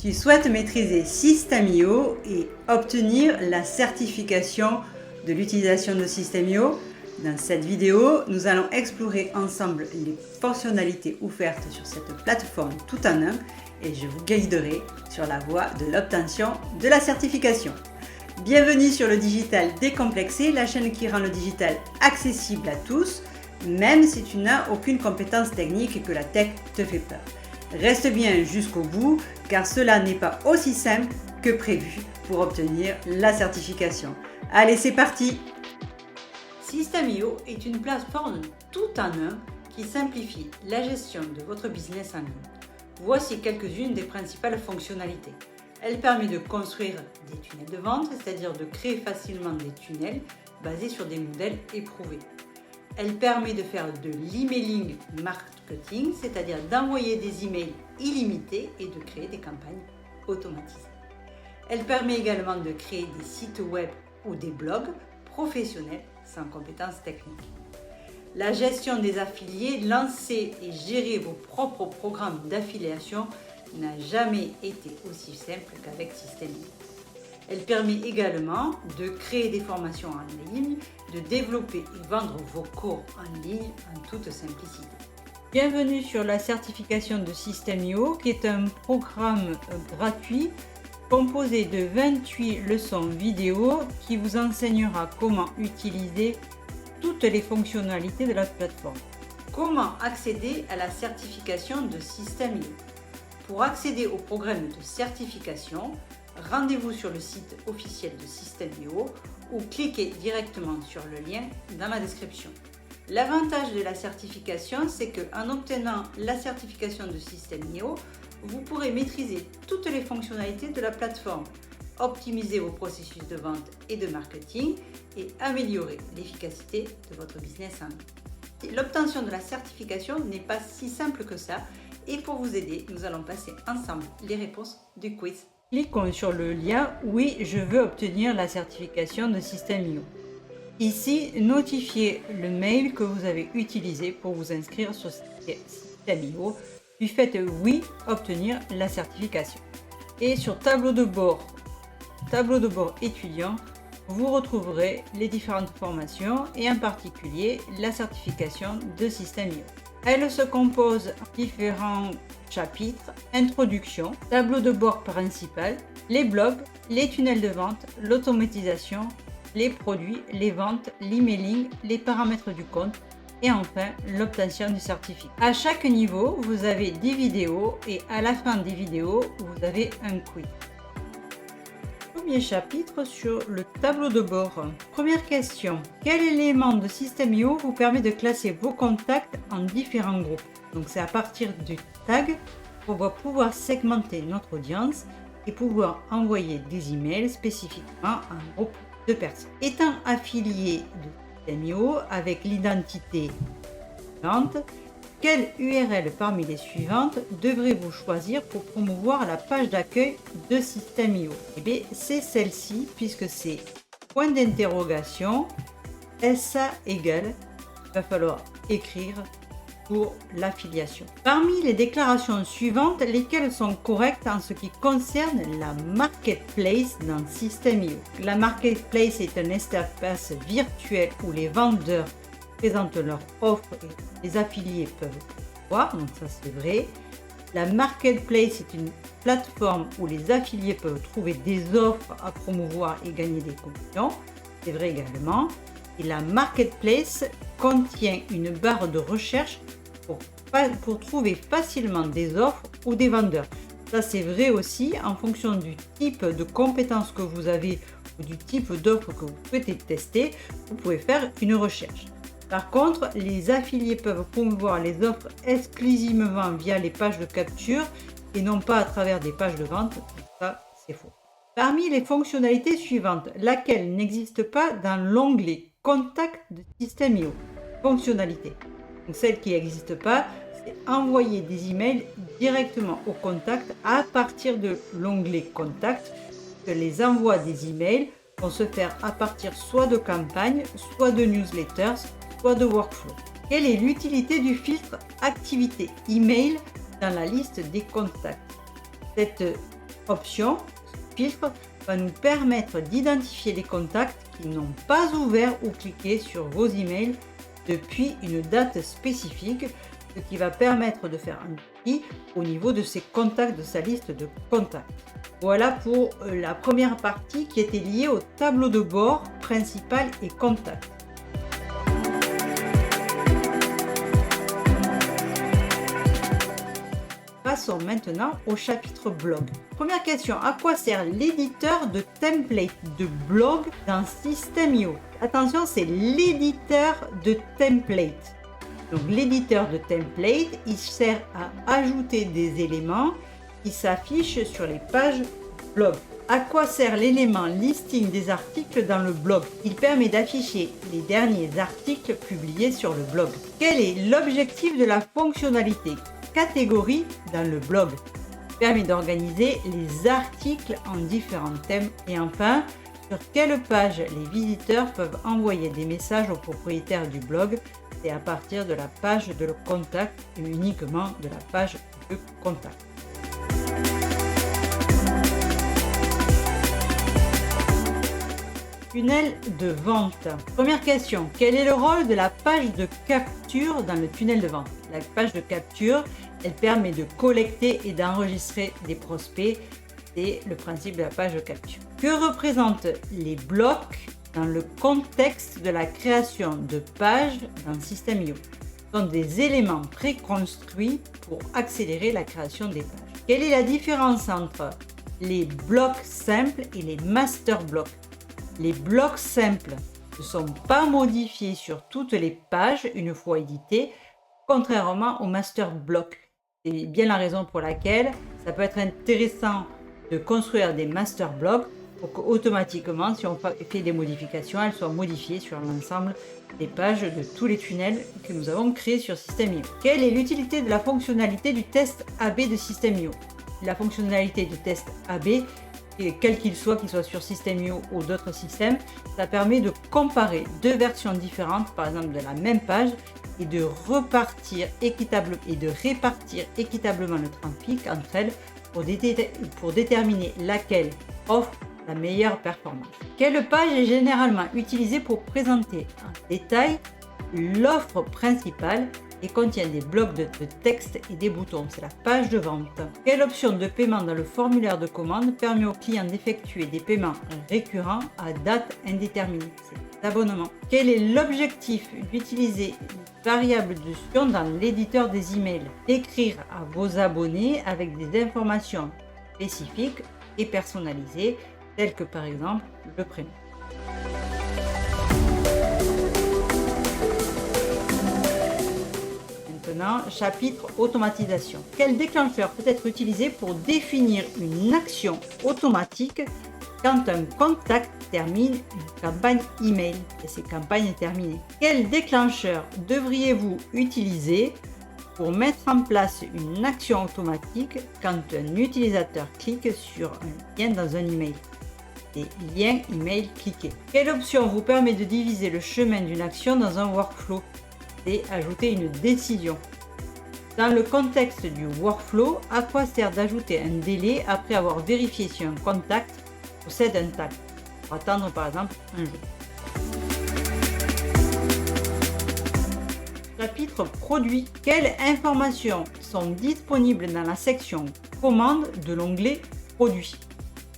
Tu souhaites maîtriser System.io et obtenir la certification de l'utilisation de System.io? Dans cette vidéo, nous allons explorer ensemble les fonctionnalités offertes sur cette plateforme tout en un et je vous guiderai sur la voie de l'obtention de la certification. Bienvenue sur le digital décomplexé, la chaîne qui rend le digital accessible à tous, même si tu n'as aucune compétence technique et que la tech te fait peur. Reste bien jusqu'au bout car cela n'est pas aussi simple que prévu pour obtenir la certification. Allez, c'est parti! System.io est une plateforme tout en un qui simplifie la gestion de votre business en ligne. Voici quelques-unes des principales fonctionnalités. Elle permet de construire des tunnels de vente, c'est-à-dire de créer facilement des tunnels basés sur des modèles éprouvés. Elle permet de faire de l'emailing marketing, c'est-à-dire d'envoyer des emails illimités et de créer des campagnes automatisées. Elle permet également de créer des sites web ou des blogs professionnels sans compétences techniques. La gestion des affiliés, lancer et gérer vos propres programmes d'affiliation n'a jamais été aussi simple qu'avec System.io. Elle permet également de créer des formations en ligne, de développer et vendre vos cours en ligne en toute simplicité. Bienvenue sur la certification de System.io qui est un programme gratuit composé de 28 leçons vidéo qui vous enseignera comment utiliser toutes les fonctionnalités de la plateforme. Comment accéder à la certification de System.io? Pour accéder au programme de certification, rendez-vous sur le site officiel de System.io ou cliquez directement sur le lien dans la description. L'avantage de la certification, c'est qu'en obtenant la certification de System.io, vous pourrez maîtriser toutes les fonctionnalités de la plateforme, optimiser vos processus de vente et de marketing et améliorer l'efficacité de votre business en ligne. L'obtention de la certification n'est pas si simple que ça et pour vous aider, nous allons passer ensemble les réponses du quiz. Cliquons sur le lien « Oui, je veux obtenir la certification de System.io ». Ici, notifiez le mail que vous avez utilisé pour vous inscrire sur System.io, puis faites « Oui, obtenir la certification ». Et sur tableau de bord étudiant, vous retrouverez les différentes formations et en particulier la certification de System.io. Elle se compose de différents chapitres: introduction, tableau de bord principal, les blogs, les tunnels de vente, l'automatisation, les produits, les ventes, l'emailing, les paramètres du compte et enfin l'obtention du certificat. À chaque niveau, vous avez des vidéos et à la fin des vidéos, vous avez un quiz. Premier chapitre sur le tableau de bord. Première question. Quel élément de System.io vous permet de classer vos contacts en différents groupes? Donc c'est à partir du tag qu'on va pouvoir segmenter notre audience et pouvoir envoyer des emails spécifiquement à un groupe de personnes. Étant affilié de System.io avec l'identité suivante, quelle URL parmi les suivantes devrez-vous choisir pour promouvoir la page d'accueil de System.io? Eh bien, c'est celle-ci puisque c'est point d'interrogation, SA égale, il va falloir écrire pour l'affiliation. Parmi les déclarations suivantes, lesquelles sont correctes en ce qui concerne la marketplace dans System.io? La marketplace est un espace virtuel où les vendeurs présentent leurs offres et les affiliés peuvent voir, donc ça c'est vrai. La marketplace est une plateforme où les affiliés peuvent trouver des offres à promouvoir et gagner des commissions, c'est vrai également. Et la marketplace contient une barre de recherche pour trouver facilement des offres ou des vendeurs. Ça c'est vrai aussi en fonction du type de compétences que vous avez ou du type d'offre que vous souhaitez tester, vous pouvez faire une recherche. Par contre, les affiliés peuvent promouvoir les offres exclusivement via les pages de capture et non pas à travers des pages de vente. Ça, c'est faux. Parmi les fonctionnalités suivantes, laquelle n'existe pas dans l'onglet Contact de System.io? Fonctionnalité. Donc, celle qui n'existe pas, c'est envoyer des emails directement au contact à partir de l'onglet Contact. Les envois des emails vont se faire à partir soit de campagnes, soit de newsletters, soit de workflow. Quelle est l'utilité du filtre activité email dans la liste des contacts? Cette option, ce filtre, va nous permettre d'identifier les contacts qui n'ont pas ouvert ou cliqué sur vos emails depuis une date spécifique, ce qui va permettre de faire un tri au niveau de ses contacts, de sa liste de contacts. Voilà pour la première partie qui était liée au tableau de bord principal et contact. Passons maintenant au chapitre blog. Première question, à quoi sert l'éditeur de template de blog dans System.io? Attention, c'est l'éditeur de template. Donc l'éditeur de template, il sert à ajouter des éléments qui s'affichent sur les pages blog. À quoi sert l'élément listing des articles dans le blog? Il permet d'afficher les derniers articles publiés sur le blog. Quel est l'objectif de la fonctionnalité catégorie dans le blog? Il permet d'organiser les articles en différents thèmes. Et enfin, sur quelle page les visiteurs peuvent envoyer des messages aux propriétaires du blog? C'est à partir de la page de contact et uniquement de la page de contact. Tunnel de vente. Première question, quel est le rôle de la page de capture dans le tunnel de vente? La page de capture, elle permet de collecter et d'enregistrer des prospects. C'est le principe de la page de capture. Que représentent les blocs dans le contexte de la création de pages dans System.io? Ce sont des éléments préconstruits pour accélérer la création des pages. Quelle est la différence entre les blocs simples et les master blocs? Les blocs simples ne sont pas modifiés sur toutes les pages une fois édités, contrairement aux master blocs. C'est bien la raison pour laquelle ça peut être intéressant de construire des master blocs pour qu'automatiquement, si on fait des modifications, elles soient modifiées sur l'ensemble des pages de tous les tunnels que nous avons créés sur System.io. Quelle est l'utilité de la fonctionnalité du test AB de System.io? La fonctionnalité du test AB, quel qu'il soit sur System.io ou d'autres systèmes, ça permet de comparer deux versions différentes, par exemple de la même page, et de répartir équitablement le trafic entre elles pour déterminer laquelle offre la meilleure performance. Quelle page est généralement utilisée pour présenter en détail l'offre principale et contient des blocs de texte et des boutons? C'est la page de vente. Quelle option de paiement dans le formulaire de commande permet au client d'effectuer des paiements récurrents à date indéterminée? C'est l'abonnement. Quel est l'objectif d'utiliser une variable de gestion dans l'éditeur des emails? D'écrire à vos abonnés avec des informations spécifiques et personnalisées, telles que par exemple le prénom. Maintenant, chapitre automatisation. Quel déclencheur peut être utilisé pour définir une action automatique quand un contact termine une campagne email et cette campagne est terminée? Quel déclencheur devriez-vous utiliser pour mettre en place une action automatique quand un utilisateur clique sur un lien dans un email? Des liens email cliqués. Quelle option vous permet de diviser le chemin d'une action dans un workflow? Et ajouter une décision. Dans le contexte du workflow, à quoi sert d'ajouter un délai après avoir vérifié si un contact possède un tag? Pour attendre par exemple un jour. Chapitre produit. Quelles informations sont disponibles dans la section commande de l'onglet produit?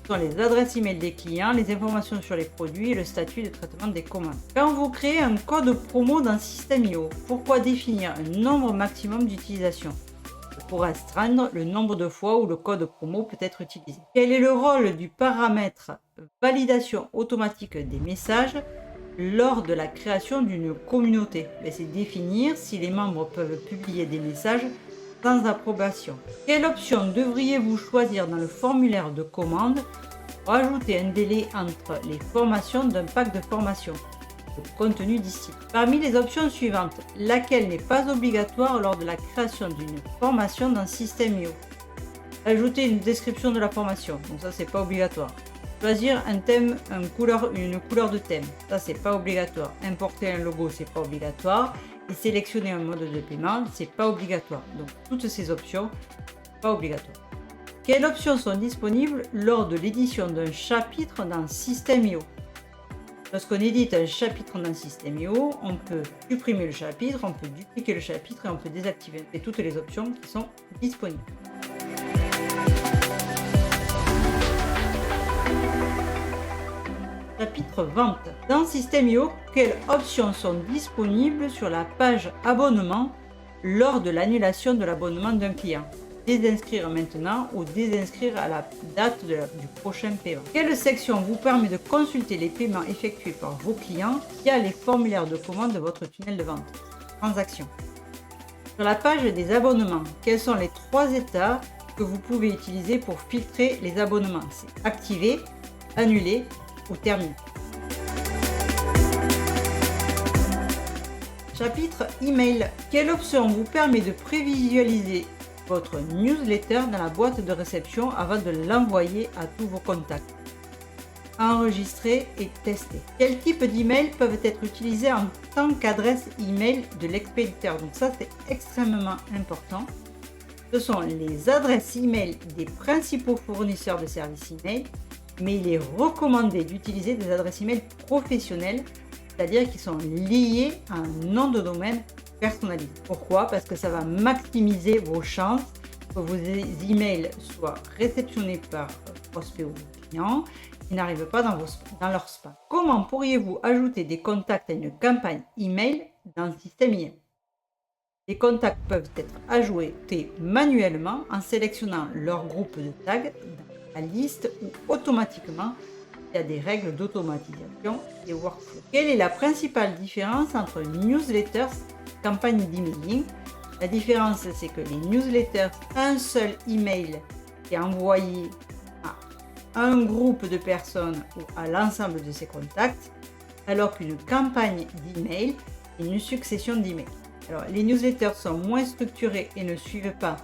Ce sont les adresses email des clients, les informations sur les produits et le statut de traitement des commandes. Quand vous créez un code promo dans System.io, pourquoi définir un nombre maximum d'utilisation pour restreindre le nombre de fois où le code promo peut être utilisé? Quel est le rôle du paramètre validation automatique des messages lors de la création d'une communauté? C'est définir si les membres peuvent publier des messages sans approbation. Quelle option devriez-vous choisir dans le formulaire de commande pour ajouter un délai entre les formations d'un pack de formation? Le contenu d'ici. Parmi les options suivantes, laquelle n'est pas obligatoire lors de la création d'une formation dans System.io? Ajouter une description de la formation, donc ça c'est pas obligatoire. Choisir un thème, une couleur de thème, ça c'est pas obligatoire. Importer un logo, c'est pas obligatoire. Et sélectionner un mode de paiement, c'est pas obligatoire. Donc toutes ces options, pas obligatoires. Quelles options sont disponibles lors de l'édition d'un chapitre dans System.io? Lorsqu'on édite un chapitre dans System.io, on peut supprimer le chapitre, on peut dupliquer le chapitre et on peut désactiver toutes les options qui sont disponibles. Chapitre Vente. Dans System.io, quelles options sont disponibles sur la page Abonnement lors de l'annulation de l'abonnement d'un client? Désinscrire maintenant ou désinscrire à la date du prochain paiement. Quelle section vous permet de consulter les paiements effectués par vos clients via les formulaires de commande de votre tunnel de vente? Transactions. Sur la page des abonnements, quelles sont les 3 étapes que vous pouvez utiliser pour filtrer les abonnements? C'est activer, annuler ou terminer. Chapitre Email. Quelle option vous permet de prévisualiser votre newsletter dans la boîte de réception avant de l'envoyer à tous vos contacts? Enregistrer et tester. Quels types d'emails peuvent être utilisés en tant qu'adresse email de l'expéditeur? Donc ça, c'est extrêmement important. Ce sont les adresses email des principaux fournisseurs de services email, mais il est recommandé d'utiliser des adresses email professionnelles, c'est-à-dire qui sont liées à un nom de domaine personnalisé. Pourquoi? Parce que ça va maximiser vos chances que vos emails soient réceptionnés par prospects ou clients qui n'arrivent pas dans leur spam. Comment pourriez-vous ajouter des contacts à une campagne email dans System.io? Les contacts peuvent être ajoutés manuellement en sélectionnant leur groupe de tags dans la liste ou automatiquement. Il y a des règles d'automatisation et workflow. Quelle est la principale différence entre newsletters et campagne d'emailing? La différence, c'est que les newsletters, un seul email est envoyé à un groupe de personnes ou à l'ensemble de ses contacts, alors qu'une campagne d'email est une succession d'emails. Alors, les newsletters sont moins structurés et ne suivent pas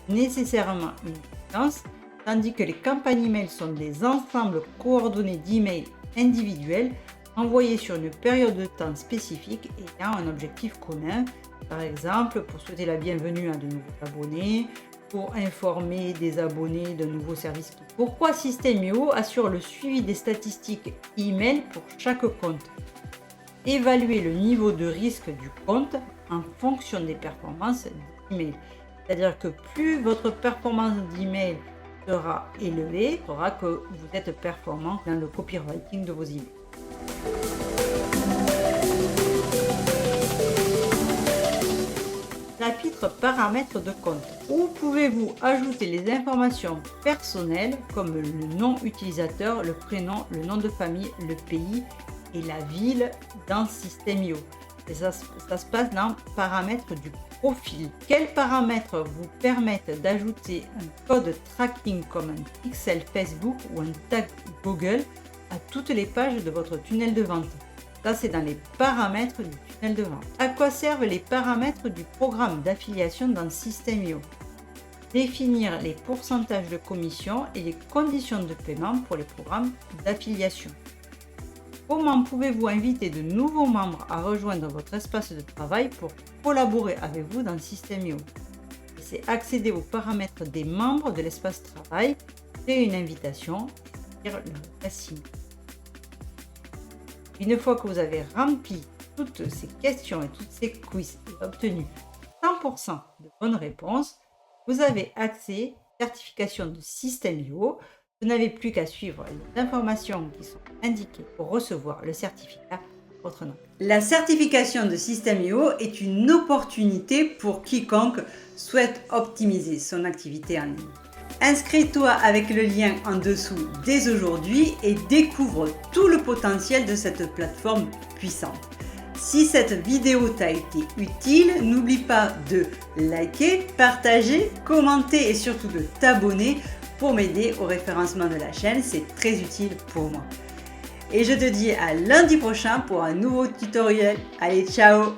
nécessairement une séquence, tandis que les campagnes email sont des ensembles coordonnés d'emails individuels envoyés sur une période de temps spécifique et ayant un objectif commun, par exemple pour souhaiter la bienvenue à de nouveaux abonnés, pour informer des abonnés d'un nouveau service. Pourquoi System.io assure le suivi des statistiques email pour chaque compte? Évaluer le niveau de risque du compte en fonction des performances d'email. C'est-à-dire que plus votre performance d'email sera élevée, saura que vous êtes performant dans le copywriting de vos emails. Chapitre Paramètres de compte. Où pouvez-vous ajouter les informations personnelles comme le nom utilisateur, le prénom, le nom de famille, le pays et la ville dans System.io? Et ça se passe dans Paramètres du profil. Quels paramètres vous permettent d'ajouter un code tracking comme un pixel Facebook ou un tag Google à toutes les pages de votre tunnel de vente? Ça, c'est dans les paramètres du tunnel de vente. À quoi servent les paramètres du programme d'affiliation dans System.io? Définir les pourcentages de commission et les conditions de paiement pour les programmes d'affiliation. Comment pouvez-vous inviter de nouveaux membres à rejoindre votre espace de travail pour collaborer avec vous dans System.io? C'est accéder aux paramètres des membres de l'espace travail, créer une invitation et lire leur classing. Une fois que vous avez rempli toutes ces questions et toutes ces quiz et obtenu 100% de bonnes réponses, vous avez accès à la certification de System.io. Vous n'avez plus qu'à suivre les informations qui sont indiquées pour recevoir le certificat à votre nom. La certification de System.io est une opportunité pour quiconque souhaite optimiser son activité en ligne. Inscris-toi avec le lien en dessous dès aujourd'hui et découvre tout le potentiel de cette plateforme puissante. Si cette vidéo t'a été utile, n'oublie pas de liker, partager, commenter et surtout de t'abonner pour m'aider au référencement de la chaîne, c'est très utile pour moi. Et je te dis à lundi prochain pour un nouveau tutoriel. Allez, ciao!